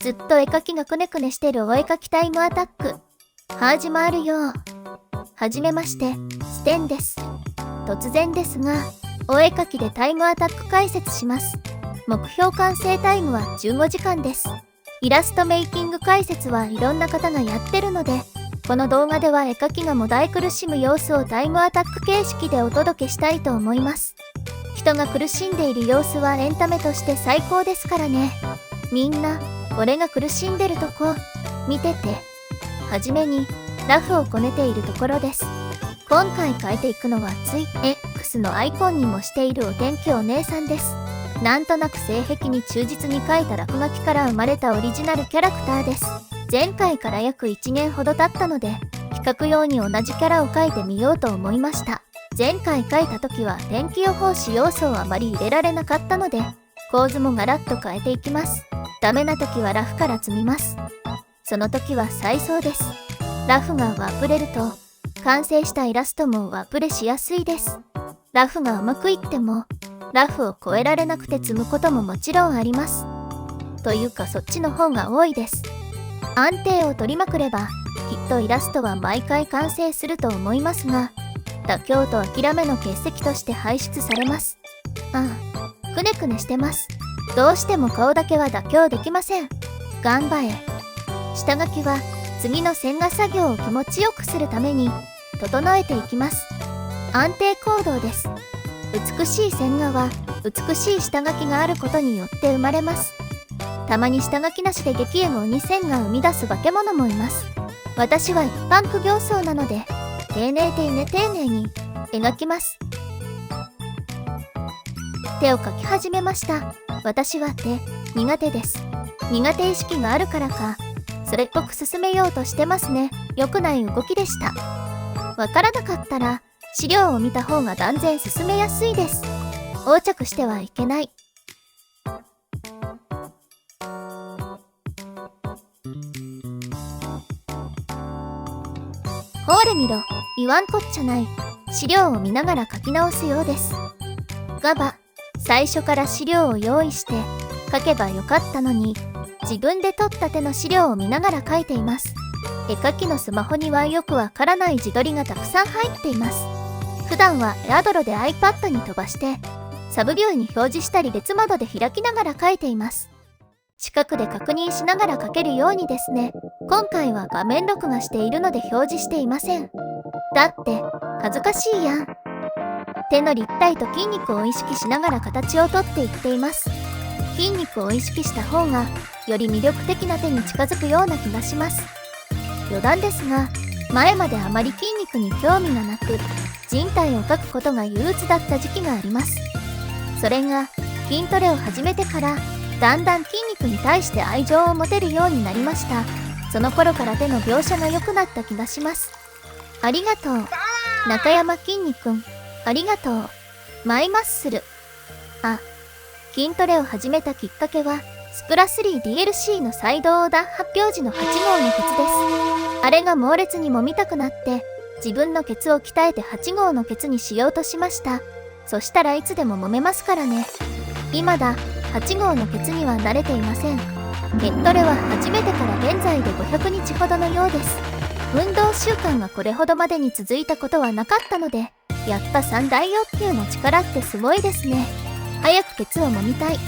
ずっと絵描きがくねくねしてるお絵描きタイムアタック。始まるよ。はじめまして、ステンです。突然ですが、お絵描きでタイムアタック解説します。目標完成タイムは15時間です。イラストメイキング解説はいろんな方がやってるので、この動画では絵描きがもだえ苦しむ様子をタイムアタック形式でお届けしたいと思います。人が苦しんでいる様子はエンタメとして最高ですからね。みんな、俺が苦しんでるとこ、見てて。はじめに、ラフをこねているところです。今回描いていくのはつい X のアイコンにもしているお天気お姉さんです。なんとなく性癖に忠実に描いた落書きから生まれたオリジナルキャラクターです。前回から約1年ほど経ったので、比較用に同じキャラを描いてみようと思いました。前回描いた時は天気予報士要素をあまり入れられなかったので、構図もガラッと変えていきます。ダメな時はラフから積みます。その時は再送です。ラフがワプれると、完成したイラストもワプレしやすいです。ラフがうまくいっても、ラフを超えられなくて積むことももちろんあります。というかそっちの方が多いです。安定を取りまくれば、きっとイラストは毎回完成すると思いますが、妥協と諦めの欠席として排出されます。くねくねしてます。どうしても顔だけは妥協できません。頑張れ。下書きは次の線画作業を気持ちよくするために整えていきます。安定行動です。美しい線画は美しい下書きがあることによって生まれます。たまに下書きなしで激エモ鬼線が生み出す化け物もいます。私は一般苦行僧なので、丁寧に描きます。手を描き始めました。私は手、苦手です。苦手意識があるからか、それっぽく進めようとしてますね。良くない動きでした。わからなかったら、資料を見た方が断然進めやすいです。横着してはいけない。ほーれ見ろ、言わんこっちゃない。資料を見ながら書き直すようです。ガバ、最初から資料を用意して書けばよかったのに、自分で撮った手の資料を見ながら書いています。絵描きのスマホにはよくわからない自撮りがたくさん入っています。普段はエアドロで iPad に飛ばして、サブビューに表示したり別窓で開きながら書いています。近くで確認しながら書けるようにですね。今回は画面録画しているので表示していません。だって恥ずかしいやん。手の立体と筋肉を意識しながら形をとっていっています。筋肉を意識した方がより魅力的な手に近づくような気がします。余談ですが、前まであまり筋肉に興味がなく、人体を描くことが憂鬱だった時期があります。それが筋トレを始めてからだんだん筋肉に対して愛情を持てるようになりました。その頃から手の描写が良くなった気がします。ありがとう。中山きんに君。ありがとう。マイマッスル。筋トレを始めたきっかけは、スプラ 3DLC の再動弾発表時の8号のケツです。あれが猛烈に揉みたくなって、自分のケツを鍛えて8号のケツにしようとしました。そしたらいつでも揉めますからね。今だ、8号のケツには慣れていません。ケットレは始めてから現在で500日ほどのようです。運動習慣がこれほどまでに続いたことはなかったので、やっぱ三大欲求の力ってすごいですね。早くケツを揉みたい。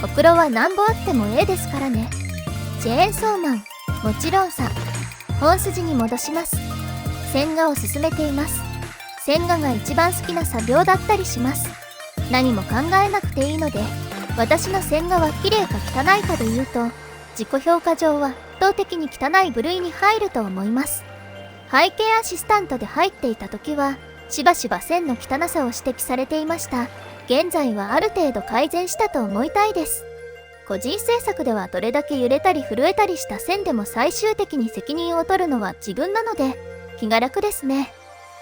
ほくろはなんぼあってもええですからね。チェーンソーマン、もちろんさ。本筋に戻します。線画を進めています。線画が一番好きな作業だったりします。何も考えなくていいので、私の線画は綺麗か汚いかで言うと、自己評価上は圧倒的に汚い部類に入ると思います。背景アシスタントで入っていた時は、しばしば線の汚さを指摘されていました。現在はある程度改善したと思いたいです。個人制作ではどれだけ揺れたり震えたりした線でも最終的に責任を取るのは自分なので、気が楽ですね。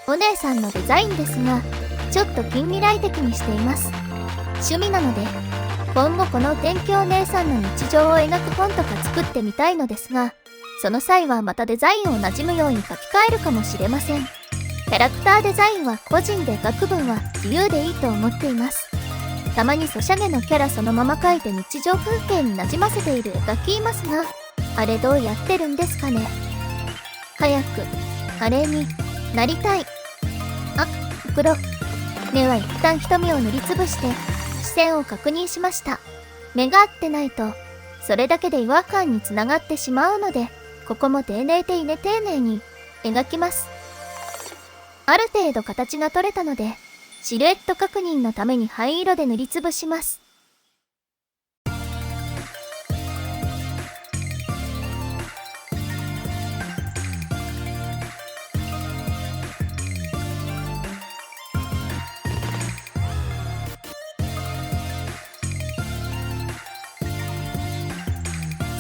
お姉さんのデザインですが、ちょっと近未来的にしています。趣味なので、今後この天気お姉さんの日常を描く本とか作ってみたいのですが、その際はまたデザインを馴染むように書き換えるかもしれません。キャラクターデザインは個人で描く分は自由でいいと思っています。たまにソシャゲのキャラそのまま描いて日常風景になじませている絵描きいますが、あれどうやってるんですかね。早くあれになりたい。あ、黒。目は一旦瞳を塗りつぶして視線を確認しました。目が合ってないとそれだけで違和感につながってしまうので、ここも丁寧に描きます。ある程度形が取れたので、シルエット確認のために灰色で塗りつぶします。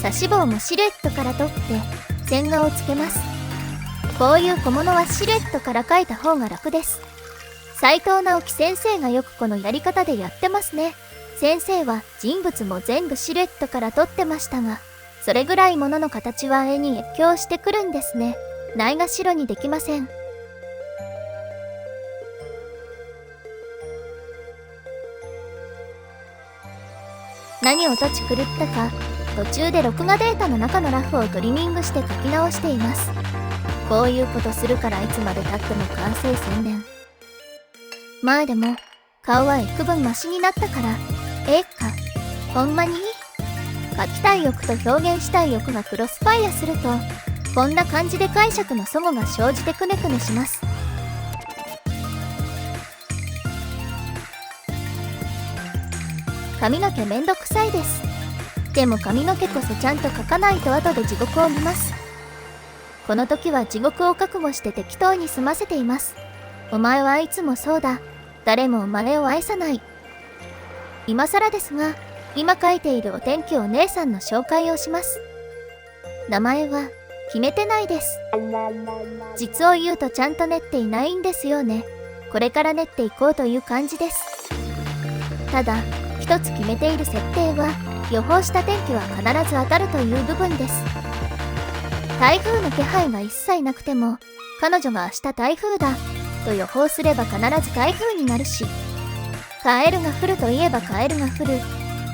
差し棒もシルエットから取って線画をつけます。こういう小物はシルエットから描いた方が楽です。斉藤直樹先生がよくこのやり方でやってますね。先生は人物も全部シルエットから取ってましたが、それぐらい物の形は絵に影響してくるんですね。ないがしろにできません。何をとち狂ったか、途中で録画データの中のラフをトリミングして書き直しています。こういうことするからいつまで経っても完成宣伝。前でも顔は幾分マシになったから、ほんまに描きたい欲と表現したい欲がクロスファイアすると、こんな感じで解釈の齟齬が生じてくねくねします。髪の毛めんどくさいです。でも髪の毛こそちゃんと描かないと後で地獄を見ます。この時は地獄を覚悟して適当に済ませています。お前はいつもそうだ。誰もお前を愛さない。今更ですが、今描いているお天気お姉さんの紹介をします。名前は決めてないです。実を言うとちゃんと練っていないんですよね。これから練っていこうという感じです。ただ一つ決めている設定は、予報した天気は必ず当たるという部分です。台風の気配が一切なくても、彼女が明日台風だと予報すれば必ず台風になるし、カエルが降るといえばカエルが降る。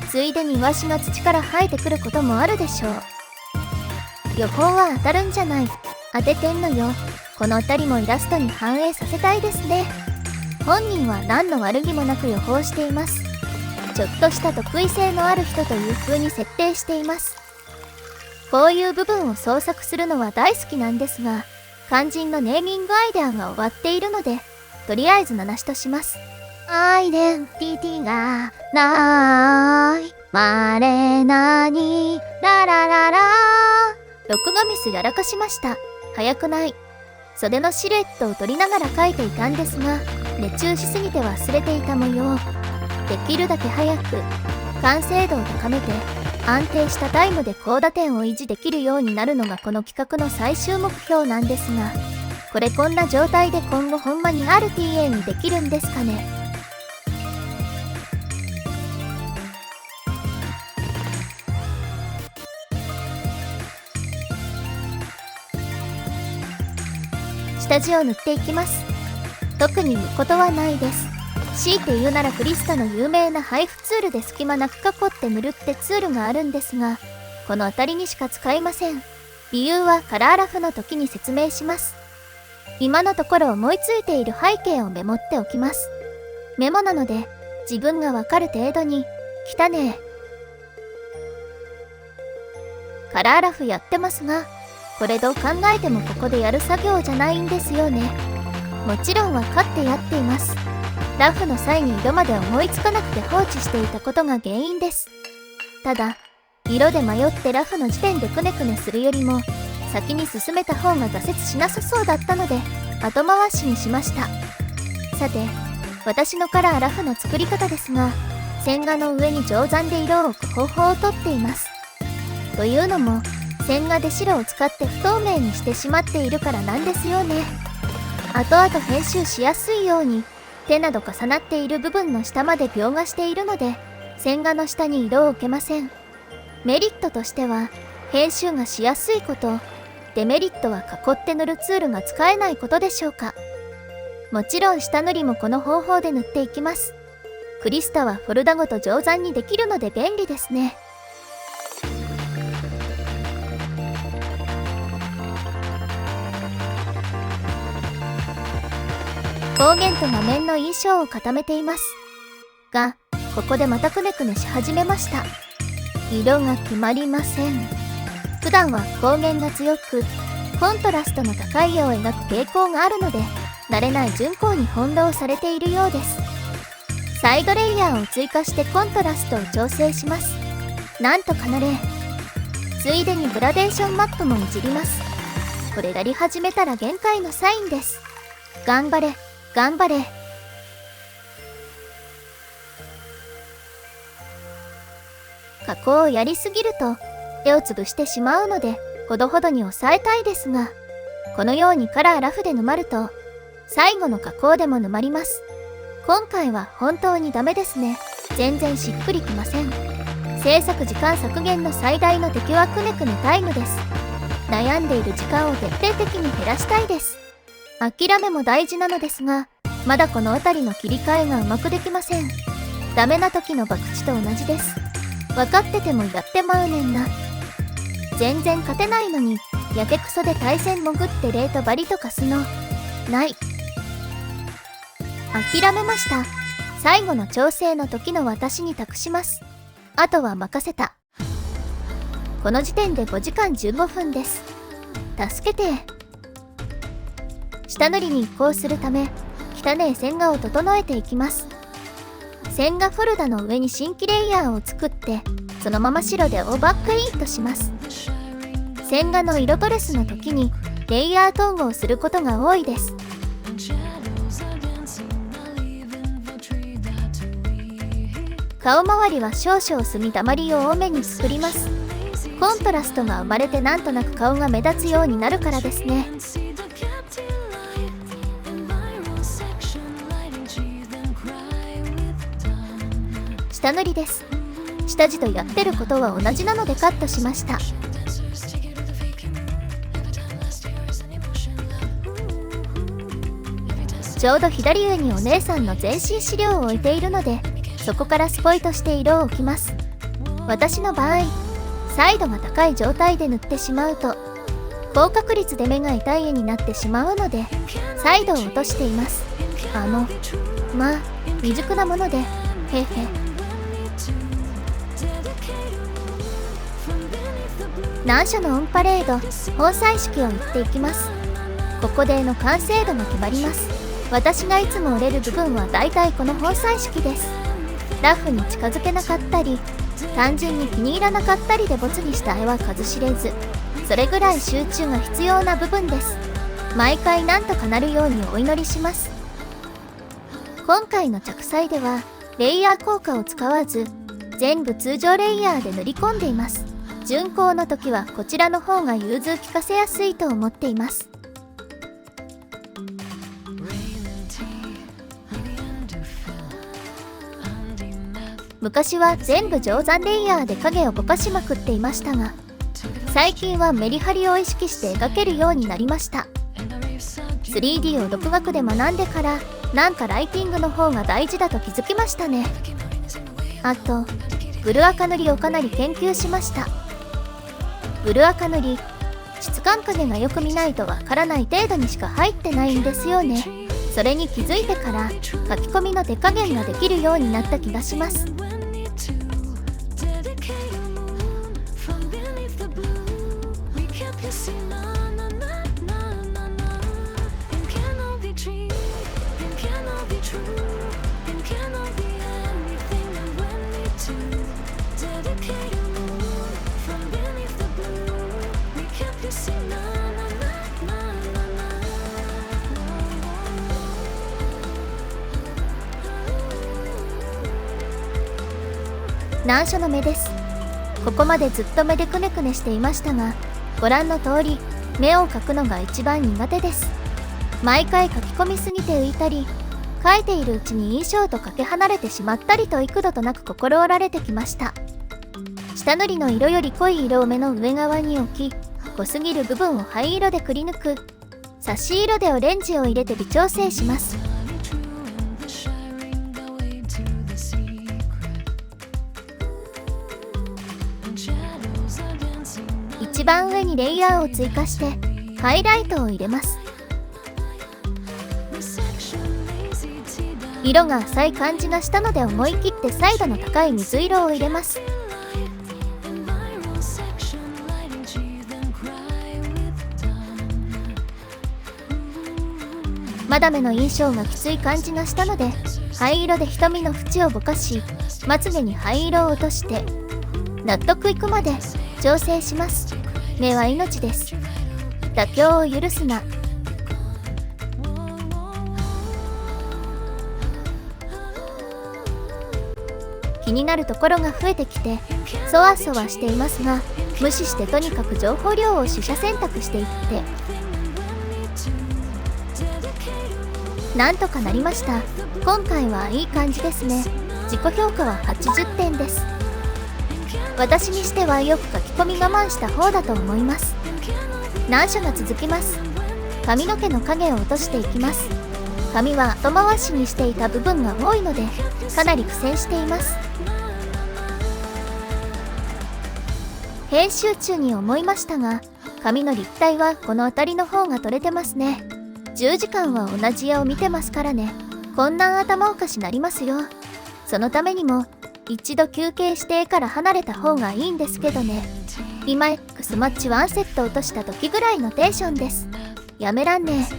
ついでにイワシが土から生えてくることもあるでしょう。予報は当たるんじゃない、当ててんのよ。この2人もイラストに反映させたいですね。本人は何の悪気もなく予報しています。ちょっとした得意性のある人という風に設定しています。こういう部分を創作するのは大好きなんですが、肝心のネーミングアイデアが終わっているので、とりあえず名なしとします。アイデンティティがない、まれなに、ララララ。録画ミスやらかしました。早くない。袖のシルエットを取りながら描いていたんですが、熱中しすぎて忘れていた模様。できるだけ早く、完成度を高めて、安定したタイムで高打点を維持できるようになるのがこの企画の最終目標なんですが、こんな状態で今後ほんまに RTA にできるんですかね。下地を塗っていきます。特に塗ることはないです。強いて言うならクリスタの有名な配布ツールで隙間なく囲って塗るってツールがあるんですが、この辺りにしか使いません。理由はカラーラフの時に説明します。今のところ思いついている背景をメモっておきます。メモなので自分がわかる程度に、汚ねえ。カラーラフやってますが、これどう考えてもここでやる作業じゃないんですよね。もちろん分かってやっています。ラフの際に色まで思いつかなくて放置していたことが原因です。ただ、色で迷ってラフの時点でくねくねするよりも、先に進めた方が挫折しなさそうだったので、後回しにしました。さて、私のカラーラフの作り方ですが、線画の上に定山で色を置く方法をとっています。というのも、線画で白を使って不透明にしてしまっているからなんですよね。後々編集しやすいように、手など重なっている部分の下まで描画しているので、線画の下に色を置けません。メリットとしては、編集がしやすいこと、デメリットは囲って塗るツールが使えないことでしょうか。もちろん下塗りもこの方法で塗っていきます。クリスタはフォルダごと上手にできるので便利ですね。光源と画面の印象を固めていますが、ここでまたくねくねし始めました。色が決まりません。普段は光源が強くコントラストの高い絵を描く傾向があるので、慣れない順光に翻弄されているようです。サイドレイヤーを追加してコントラストを調整します。なんとかなれ。ついでにグラデーションマップもいじります。これやり始めたら限界のサインです。頑張れ頑張れ。加工をやりすぎると絵を潰してしまうので、ほどほどに抑えたいですが、このようにカラーラフで沼ると最後の加工でも沼ります。今回は本当にダメですね。全然しっくりきません。制作時間削減の最大の敵はくねくねタイムです。悩んでいる時間を徹底的に減らしたいです。諦めも大事なのですが、まだこの辺りの切り替えがうまくできません。ダメな時の博打と同じです。分かっててもやってまうねんな。全然勝てないのにやけくそで対戦潜ってレートバリとかすのない。諦めました。最後の調整の時の私に託します。あとは任せた。この時点で5時間15分です。助けて。下塗りに移行するため汚ねえ線画を整えていきます。線画フォルダの上に新規レイヤーを作って、そのまま白でオーバーペイントします。線画の色トレスの時にレイヤー統合することが多いです。顔周りは少々墨だまりを多めに作ります。コントラストが生まれてなんとなく顔が目立つようになるからですね。下塗りです。下地とやってることは同じなのでカットしました。ちょうど左上にお姉さんの全身資料を置いているので、そこからスポイトして色を置きます。私の場合、サイドが高い状態で塗ってしまうと高確率で目が痛い絵になってしまうので、サイドを落としています。まあ未熟なもので、へへ。難所のオンパレード本彩色を言っていきます。ここで絵の完成度が決まります。私がいつも折れる部分はだいたいこの本彩色です。ラフに近づけなかったり、単純に気に入らなかったりでボツにした絵は数知れず、それぐらい集中が必要な部分です。毎回なんとかなるようにお祈りします。今回の着彩ではレイヤー効果を使わず、全部通常レイヤーで塗り込んでいます。順光の時はこちらの方が融通きかせやすいと思っています。昔は全部定山レイヤーで影をぼかしまくっていましたが、最近はメリハリを意識して描けるようになりました。3D を独学で学んでから、なんかライティングの方が大事だと気づきましたね。あとブル赤塗りをかなり研究しました。ブル赤塗り、質感影がよく見ないとわからない程度にしか入ってないんですよね。それに気づいてから書き込みの手加減ができるようになった気がします。難所の目です。ここまでずっと目でくねくねしていましたが、ご覧の通り目を描くのが一番苦手です。毎回書き込みすぎて浮いたり、描いているうちに印象とかけ離れてしまったりと幾度となく心折られてきました。下塗りの色より濃い色を目の上側に置き、濃すぎる部分を灰色でくり抜く。差し色でオレンジを入れて微調整します。一番上にレイヤーを追加してハイライトを入れます。色が浅い感じがしたので思い切って彩度の高い水色を入れます。まだ目の印象がきつい感じがしたので灰色で瞳の縁をぼかし、まつげに灰色を落として納得いくまで調整します。目は命です。妥協を許すな。気になるところが増えてきてそわそわしていますが、無視してとにかく情報量を取捨選択していってなんとかなりました。今回はいい感じですね。自己評価は80点です。私にしてはよく書き込み我慢した方だと思います。難所が続きます。髪の毛の影を落としていきます。髪は後回しにしていた部分が多いのでかなり苦戦しています。編集中に思いましたが、髪の立体はこの辺りの方が取れてますね。10時間は同じ絵を見てますからね。こんな頭おかしなりますよ。そのためにも一度休憩して絵から離れた方がいいんですけどね。今 X マッチ1セット落とした時ぐらいのテンションです。やめらんねえ。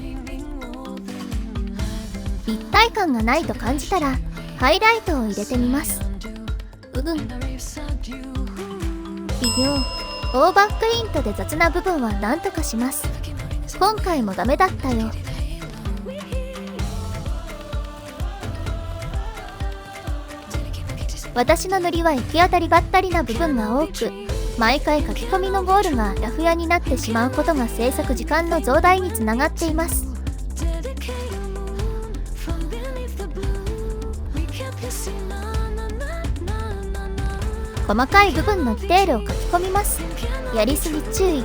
立体感がないと感じたらハイライトを入れてみます。微妙。オーバックイントで雑な部分はなんとかします。今回もダメだったよ。私の塗りは行き当たりばったりな部分が多く、毎回書き込みのゴールがラフ屋になってしまうことが制作時間の増大につながっています。細かい部分のディテールを書き込みます。やりすぎ注意。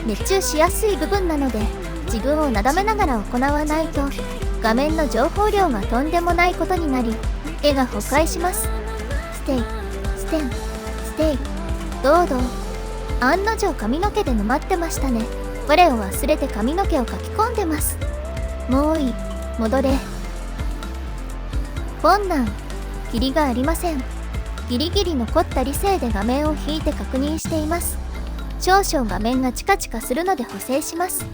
熱中しやすい部分なので自分をなだめながら行わないと画面の情報量がとんでもないことになり絵が崩壊します。ステイステンステイどうどう。案の定髪の毛で沼ってましたね。我を忘れて髪の毛を書き込んでます。もういい、戻れ。困難、キリがありません。ギリギリ残った理性で画面を引いて確認しています。少々画面がチカチカするので補正します。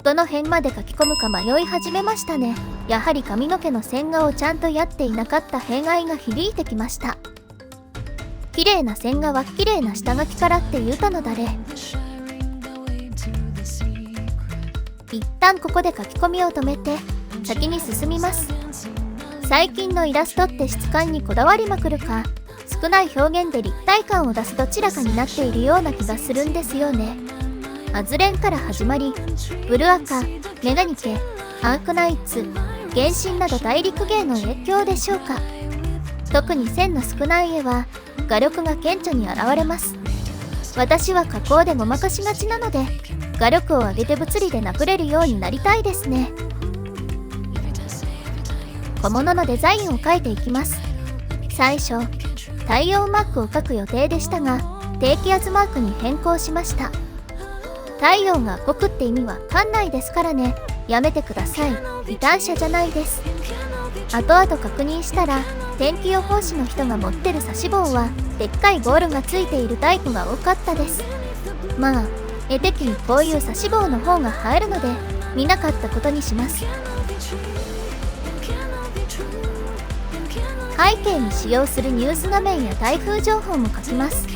どの辺まで書き込むか迷い始めましたね。やはり髪の毛の線画をちゃんとやっていなかった弊害が響いてきました。綺麗な線画は綺麗な下書きからって言うたのだれ。一旦ここで書き込みを止めて先に進みます。最近のイラストって質感にこだわりまくるか少ない表現で立体感を出すどちらかになっているような気がするんですよね。アズレンから始まりブルアカ、メガニケ、アークナイツ、原神など大陸芸の影響でしょうか。特に線の少ない絵は画力が顕著に現れます。私は加工でごまかしがちなので画力を上げて物理で殴れるようになりたいですね。小物のデザインを描いていきます。最初太陽マークを描く予定でしたが低気圧マークに変更しました。太陽が動くって意味は館内ですからね。やめてください。異端者じゃないです。後々確認したら天気予報士の人が持ってる指し棒はでっかいゴールがついているタイプが多かったです。まあ絵的にこういう指し棒の方が映えるので見なかったことにします。背景に使用するニュース画面や台風情報も書きます。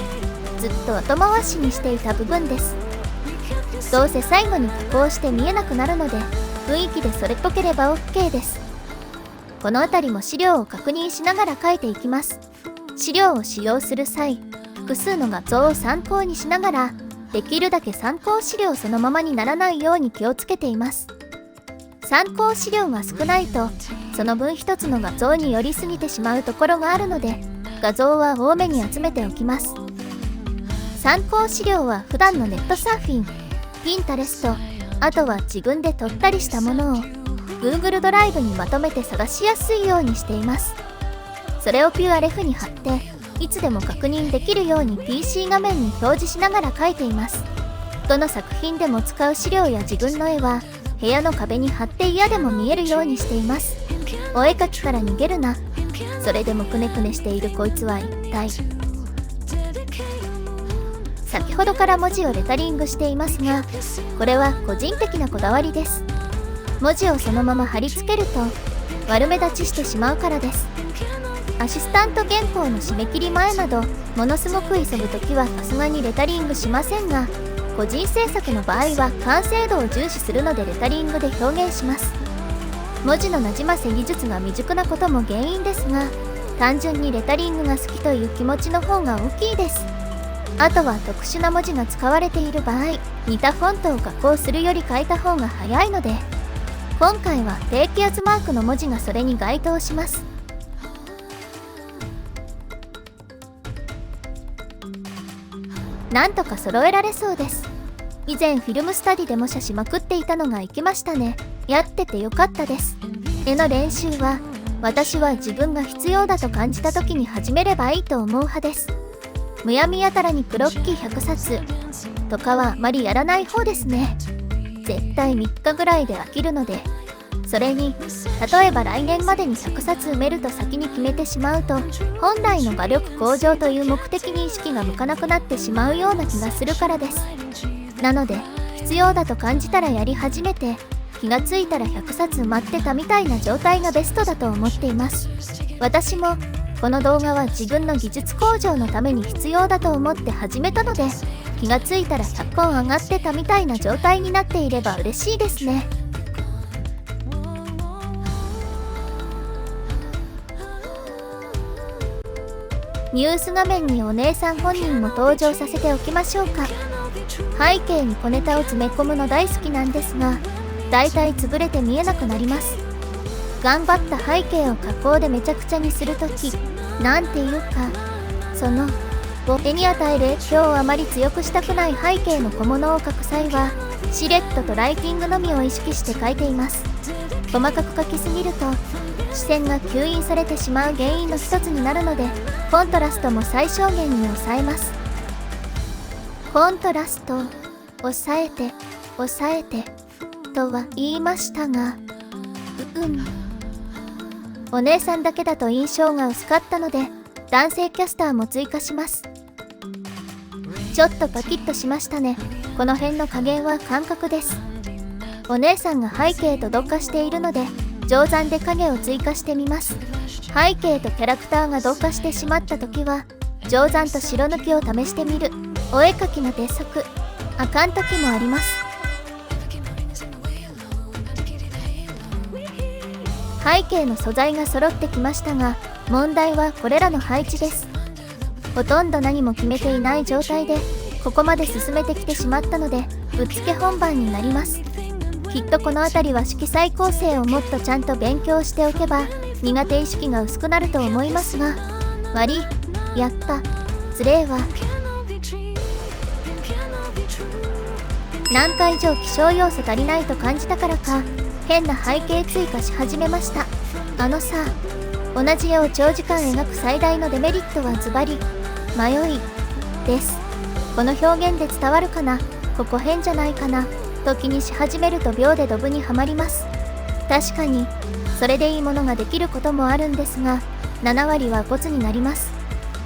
ずっと後回しにしていた部分です。どうせ最後に加工して見えなくなるので雰囲気でそれっぽければ OK です。この辺りも資料を確認しながら描いていきます。資料を使用する際複数の画像を参考にしながらできるだけ参考資料そのままにならないように気をつけています。参考資料が少ないとその分一つの画像に寄りすぎてしまうところがあるので画像は多めに集めておきます。参考資料は普段のネットサーフィン、ピンタレスト、あとは自分で撮ったりしたものを Google ドライブにまとめて探しやすいようにしています。それをピュアレフに貼っていつでも確認できるように PC 画面に表示しながら描いています。どの作品でも使う資料や自分の絵は部屋の壁に貼って嫌でも見えるようにしています。お絵描きから逃げるな。それでもくねくねしているこいつは一体。先ほどから文字をレタリングしていますが、これは個人的なこだわりです。文字をそのまま貼り付けると悪目立ちしてしまうからです。アシスタント原稿の締め切り前などものすごく急ぐときはさすがにレタリングしませんが、個人制作の場合は完成度を重視するのでレタリングで表現します。文字のなじませ技術が未熟なことも原因ですが、単純にレタリングが好きという気持ちの方が大きいです。あとは特殊な文字が使われている場合、似たフォントを加工するより書いた方が早いので、今回は低気圧マークの文字がそれに該当します。なんとか揃えられそうです。以前フィルムスタディで模写しまくっていたのがいきましたね。やっててよかったです。絵の練習は私は自分が必要だと感じた時に始めればいいと思う派です。むやみやたらにプロッキー100冊とかはあまりやらない方ですね。絶対3日ぐらいで飽きるので。それに例えば来年までに100冊埋めると先に決めてしまうと、本来の画力向上という目的に意識が向かなくなってしまうような気がするからです。なので必要だと感じたらやり始めて、気がついたら100冊埋まってたみたいな状態がベストだと思っています。私もこの動画は自分の技術向上のために必要だと思って始めたので、気がついたら100本上がってたみたいな状態になっていれば嬉しいですね。ニュース画面にお姉さん本人も登場させておきましょうか。背景に小ネタを詰め込むの大好きなんですが、だいたい潰れて見えなくなります。頑張った背景を加工でめちゃくちゃにするとき、なんていうか、その絵に与える影響をあまり強くしたくない背景の小物を描く際は、シルエットとライティングのみを意識して描いています。細かく描きすぎると視線が吸引されてしまう原因の一つになるので、コントラストも最小限に抑えます。コントラスト抑えてとは言いましたが、お姉さんだけだと印象が薄かったので男性キャスターも追加します。ちょっとパキッとしましたね。この辺の加減は感覚です。お姉さんが背景と同化しているので定山で影を追加してみます。背景とキャラクターが同化してしまった時は定山と白抜きを試してみる。お絵描きの鉄則あかん時もあります。背景の素材が揃ってきましたが、問題はこれらの配置です。ほとんど何も決めていない状態でここまで進めてきてしまったので、ぶっつけ本番になります。きっとこの辺りは色彩構成をもっとちゃんと勉強しておけば苦手意識が薄くなると思いますが、悪い、やった、つれえわ。何回以上気象要素足りないと感じたからか、変な背景追加し始めました。さ、同じ絵を長時間描く最大のデメリットはズバリ迷いです。この表現で伝わるかな、ここ変じゃないかなと気にし始めると秒でドブにはまります。確かにそれでいいものができることもあるんですが、7割はボツになります。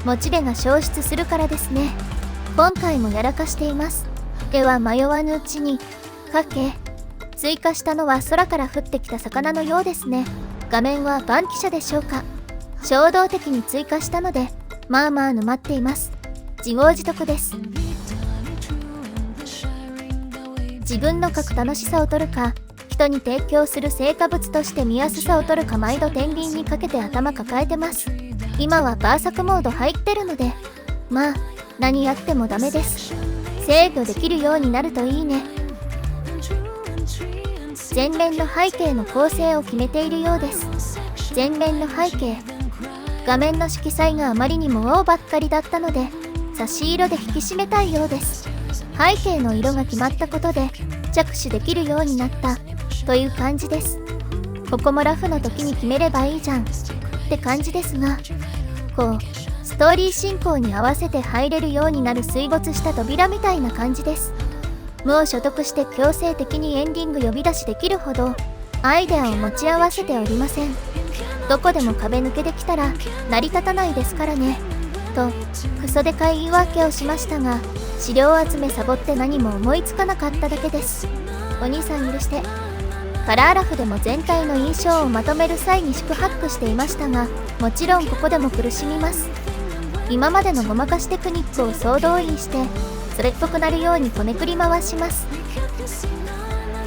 モチベが消失するからですね。今回もやらかしています。絵は迷わぬうちに描け。追加したのは空から降ってきた魚のようですね。画面はバンキシャでしょうか。衝動的に追加したのでまあまあ沼っています。自業自得です。自分の描く楽しさを取るか、人に提供する成果物として見やすさを取るか、毎度天秤にかけて頭抱えてます。今はバーサクモード入ってるので、まあ何やってもダメです。制御できるようになるといいね。前面の背景の構成を決めているようです。前面の背景、画面の色彩があまりにも青ばっかりだったので差し色で引き締めたいようです。背景の色が決まったことで着手できるようになったという感じです。ここもラフの時に決めればいいじゃんって感じですが、こうストーリー進行に合わせて入れるようになる水没した扉みたいな感じです。無を所得して強制的にエンディング呼び出しできるほどアイデアを持ち合わせておりません。どこでも壁抜けできたら成り立たないですからねとクソでかい言い訳をしましたが、資料集めサボって何も思いつかなかっただけです。お兄さん許して。カラーラフでも全体の印象をまとめる際に四苦八苦していましたが、もちろんここでも苦しみます。今までのごまかしテクニックを総動員してそれっぽくなるようにこねくり回します。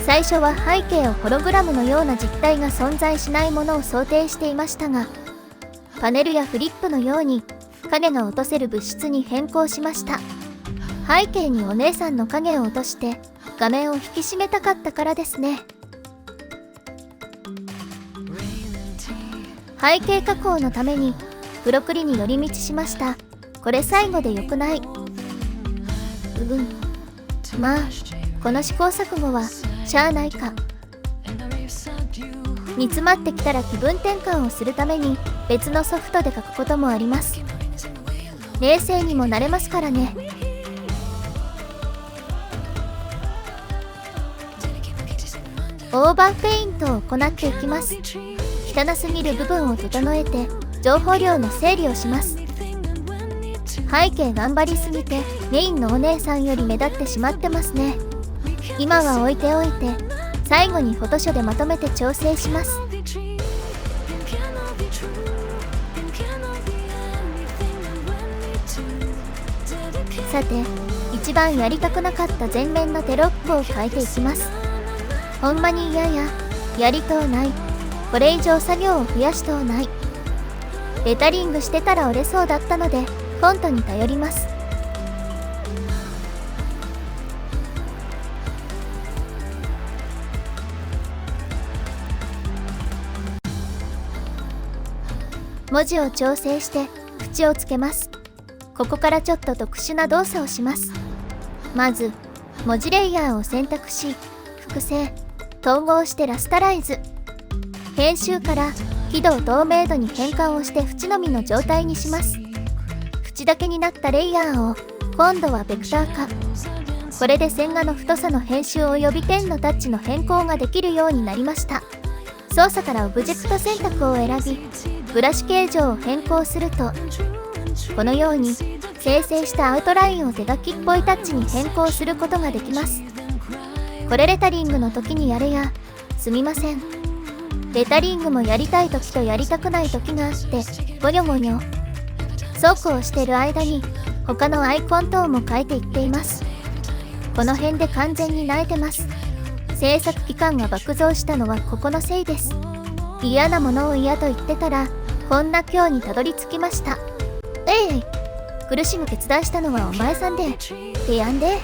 最初は背景をホログラムのような実体が存在しないものを想定していましたが、パネルやフリップのように影が落とせる物質に変更しました。背景にお姉さんの影を落として画面を引き締めたかったからですね。背景加工のために黒クリに寄り道しました。これ最後でよくない？まあこの試行錯誤はしゃあないか。煮詰まってきたら気分転換をするために別のソフトで書くこともあります。冷静にもなれますからね。オーバーペイントを行っていきます。汚すぎる部分を整えて情報量の整理をします。背景頑張りすぎてメインのお姉さんより目立ってしまってますね。今は置いておいて最後にフォトショでまとめて調整します。さて一番やりたくなかった前面のテロップを書いていきます。ほんまに嫌ややりとうない。これ以上作業を増やしとうない。レタリングしてたら折れそうだったのでフォントに頼ります。文字を調整して縁をつけます。ここからちょっと特殊な動作をします。まず文字レイヤーを選択し複製統合してラスタライズ。編集から輝度透明度に変換をして縁のみの状態にします。縁だけになったレイヤーを今度はベクター化。これで線画の太さの編集およびペンのタッチの変更ができるようになりました。操作からオブジェクト選択を選びブラシ形状を変更するとこのように生成したアウトラインを手書きっぽいタッチに変更することができます。これレタリングの時にやれや。すみません。レタリングもやりたい時とやりたくない時があってゴニョゴニョ。そうこうしてる間に他のアイコン等も書いていっています。この辺で完全に慣れてます。制作期間が爆増したのはここのせいです。嫌なものを嫌と言ってたらこんな今日にたどり着きました。苦しむ決断したのはお前さんでやんで。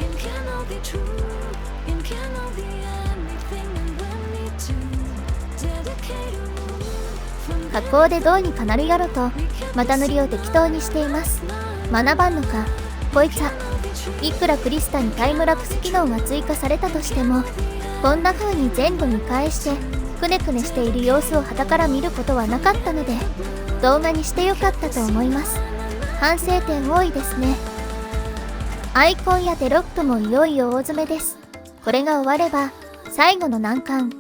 加工でどうにかなるやろと股塗りを適当にしています。学ばんのかこいつは。いくらクリスタにタイムラプス機能が追加されたとしてもこんな風に前後に返してくねくねしている様子を傍から見ることはなかったので動画にしてよかったと思います。反省点多いですね。アイコンやテロップもいよいよ大詰めです。これが終われば最後の難関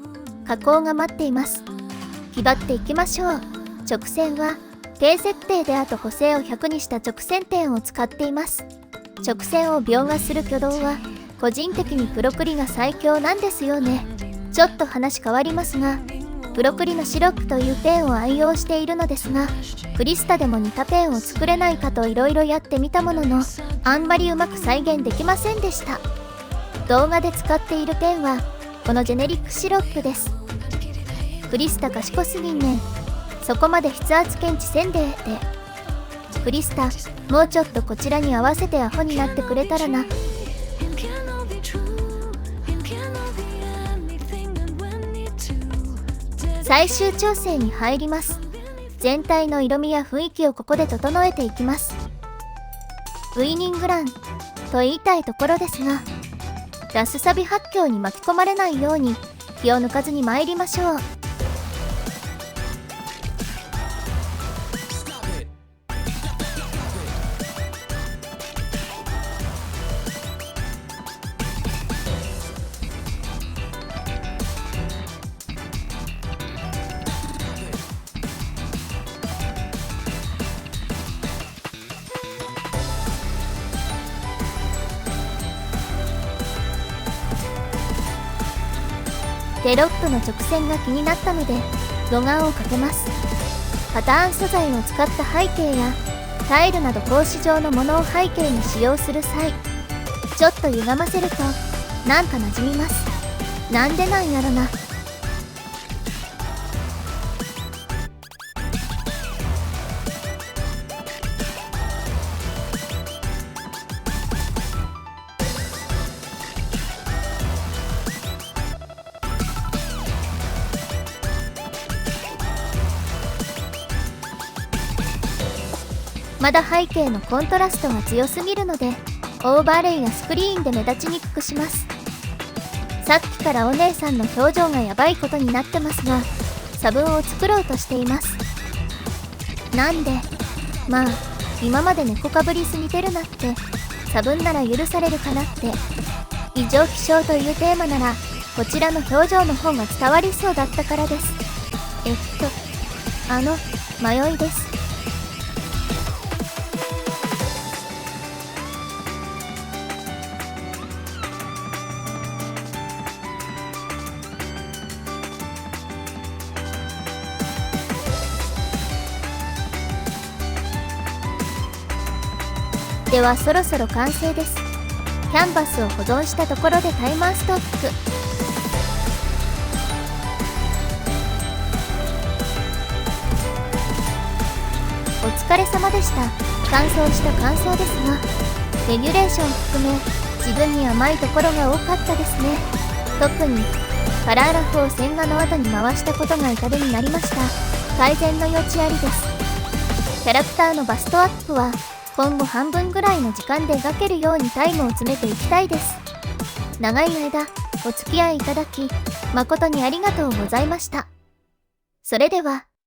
加工が待っています。気張っていきましょう。直線は低設定であと補正を100にした直線点を使っています。直線を描画する挙動は個人的にプロクリが最強なんですよね。ちょっと話変わりますがプロクリのシロップというペンを愛用しているのですがクリスタでも似たペンを作れないかといろいろやってみたもののあんまりうまく再現できませんでした。動画で使っているペンはこのジェネリックシロップです。クリスタ賢すぎんねん。そこまで筆圧検知せんでえって。クリスタもうちょっとこちらに合わせてアホになってくれたらな。最終調整に入ります。全体の色味や雰囲気をここで整えていきます。ウイニングランと言いたいところですがラスサビ発狂に巻き込まれないように気を抜かずに参りましょう。テロップの直線が気になったのでロガンをかけます。パターン素材を使った背景やタイルなど格子状のものを背景に使用する際、ちょっと歪ませるとなんか馴染みます。なんでなんやろな。まだ背景のコントラストが強すぎるのでオーバーレイやスクリーンで目立ちにくくします。さっきからお姉さんの表情がやばいことになってますが、差分を作ろうとしています。なんでまあ今まで猫かぶりすぎてるなって差分なら許されるかなって。異常気象というテーマならこちらの表情の方が伝わりそうだったからです。迷いです。ではそろそろ完成です。キャンバスを保存したところでタイマーストップ。お疲れ様でした。完走した感想ですが、レギュレーション含め自分に甘いところが多かったですね。特にカラーラフを線画の後に回したことが痛手になりました。改善の余地ありです。キャラクターのバストアップは今後半分ぐらいの時間で描けるようにタイムを詰めていきたいです。長い間お付き合いいただき誠にありがとうございました。それでは。